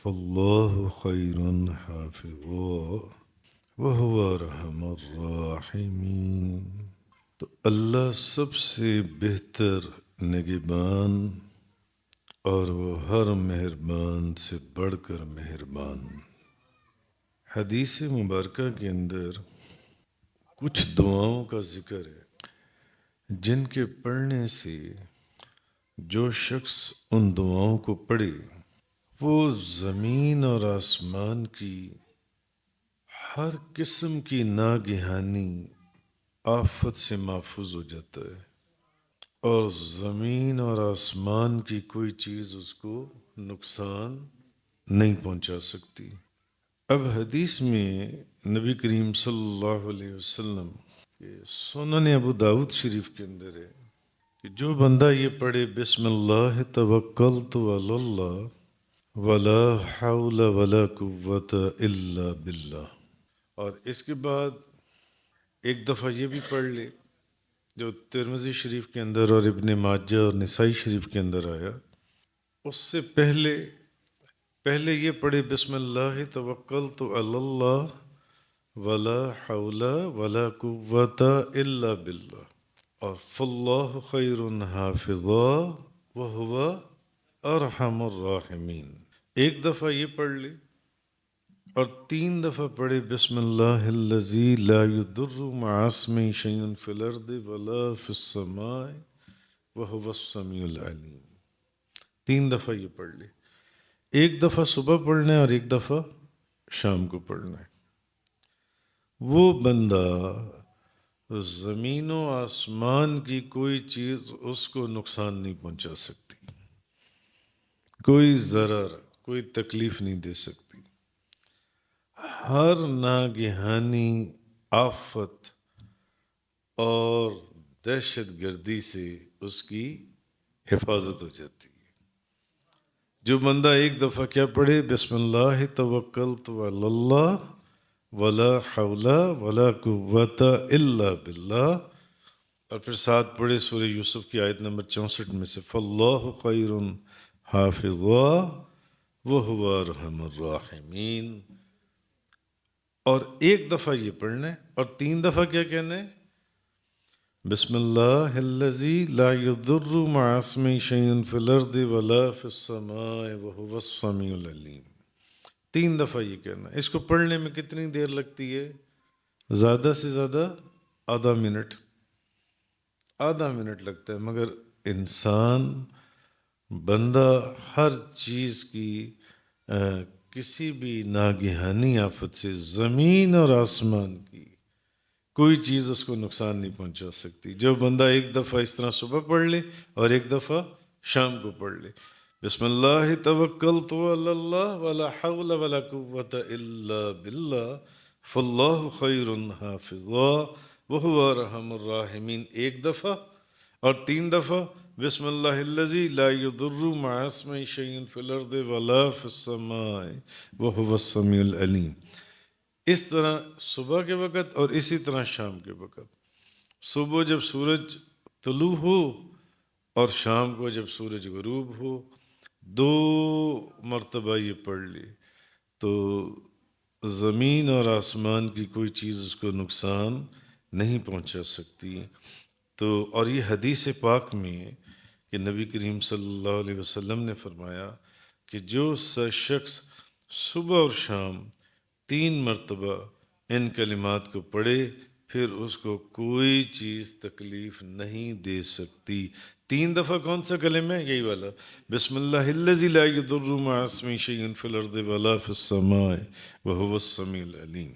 فاللہ خیر حافظا وہو ارحم الراحمین۔ تو اللہ سب سے بہتر نگہبان اور وہ ہر مہربان سے بڑھ کر مہربان۔ حدیث مبارکہ کے اندر کچھ دعاؤں کا ذکر ہے جن کے پڑھنے سے جو شخص ان دعاؤں کو پڑھے وہ زمین اور آسمان کی ہر قسم کی ناگہانی آفت سے محفوظ ہو جاتا ہے، اور زمین اور آسمان کی کوئی چیز اس کو نقصان نہیں پہنچا سکتی۔ اب حدیث میں نبی کریم صلی اللہ علیہ وسلم کے سنن ابو داؤد شریف کے اندر ہے کہ جو بندہ یہ پڑھے بسم اللہ توکلت علی اللہ ولا حول ولا قوت الا باللہ، اور اس کے بعد ایک دفعہ یہ بھی پڑھ لے جو ترمذی شریف کے اندر اور ابن ماجہ اور نسائی شریف کے اندر آیا، اس سے پہلے یہ پڑھے بسم اللہ توکلت علی اللہ ولا حول ولا قوت الا باللہ، اور فاللہ خیر حافظا وہو ارحم الراحمین۔ ایک دفعہ یہ پڑھ لے اور 3 دفعہ پڑھے بسم اللہ الذی لا یضر مع اسمہ شیء فی الارض ولا فی السماء وہو السمیع العلیم۔ 3 دفعہ یہ پڑھ لے، ایک دفعہ صبح پڑھنا ہے اور ایک دفعہ شام کو پڑھنا ہے۔ وہ بندہ زمین و آسمان کی کوئی چیز اس کو نقصان نہیں پہنچا سکتی، کوئی ضرر، کوئی تکلیف نہیں دے سکتی۔ ہر ناگہانی آفت اور دہشت گردی سے اس کی حفاظت ہو جاتی ہے۔ جو بندہ ایک دفعہ کیا پڑھے بسم اللہ توکلت علی اللہ ولا حول ولا قوت الا باللہ، اور پھر ساتھ پڑھے سورہ یوسف کی آیت نمبر 64 میں سے فاللہ خیر حافظا وہو ارحم الراحمین، اور ایک دفعہ یہ پڑھنا ہے اور 3 دفعہ کیا کہنا ہے بسم اللہ الذی لا یضر مع اسمہ شیء فی الارض ولا فی السماء وہو السمیع العلیم۔ 3 دفعہ یہ کہنا ہے۔ اس کو پڑھنے میں کتنی دیر لگتی ہے؟ زیادہ سے زیادہ آدھا منٹ لگتا ہے، مگر انسان بندہ ہر چیز کی کسی بھی ناگہانی آفت سے زمین اور آسمان کی کوئی چیز اس کو نقصان نہیں پہنچا سکتی۔ جو بندہ ایک دفعہ اس طرح صبح پڑھ لے اور ایک دفعہ شام کو پڑھ لے بسم اللہ توکلت علی اللہ ولا حول ولا قوت الا باللہ فاللہ خیر حافظا وہو ارحم الراحمین ایک دفعہ، اور 3 دفعہ بسم اللہ الذی لا یضر مع اسمہ شیء فی الارض ولا فی السماء وہو السمیع العلیم۔ اس طرح صبح کے وقت اور اسی طرح شام کے وقت۔ صبح جب سورج طلوع ہو اور شام کو جب سورج غروب ہو، 2 مرتبہ یہ پڑھ لی تو زمین اور آسمان کی کوئی چیز اس کو نقصان نہیں پہنچا سکتی۔ تو اور یہ حدیث پاک میں ہے کہ نبی کریم صلی اللہ علیہ وسلم نے فرمایا کہ جو شخص صبح اور شام 3 مرتبہ ان کلمات کو پڑھے پھر اس کو کوئی چیز تکلیف نہیں دے سکتی۔ 3 دفعہ کون سا کلمہ ہے؟ یہی والا بسم اللہ الذی لا یضر مع اسمہ شیء فی الارض ولا فی السماء وہو السمیع العلیم۔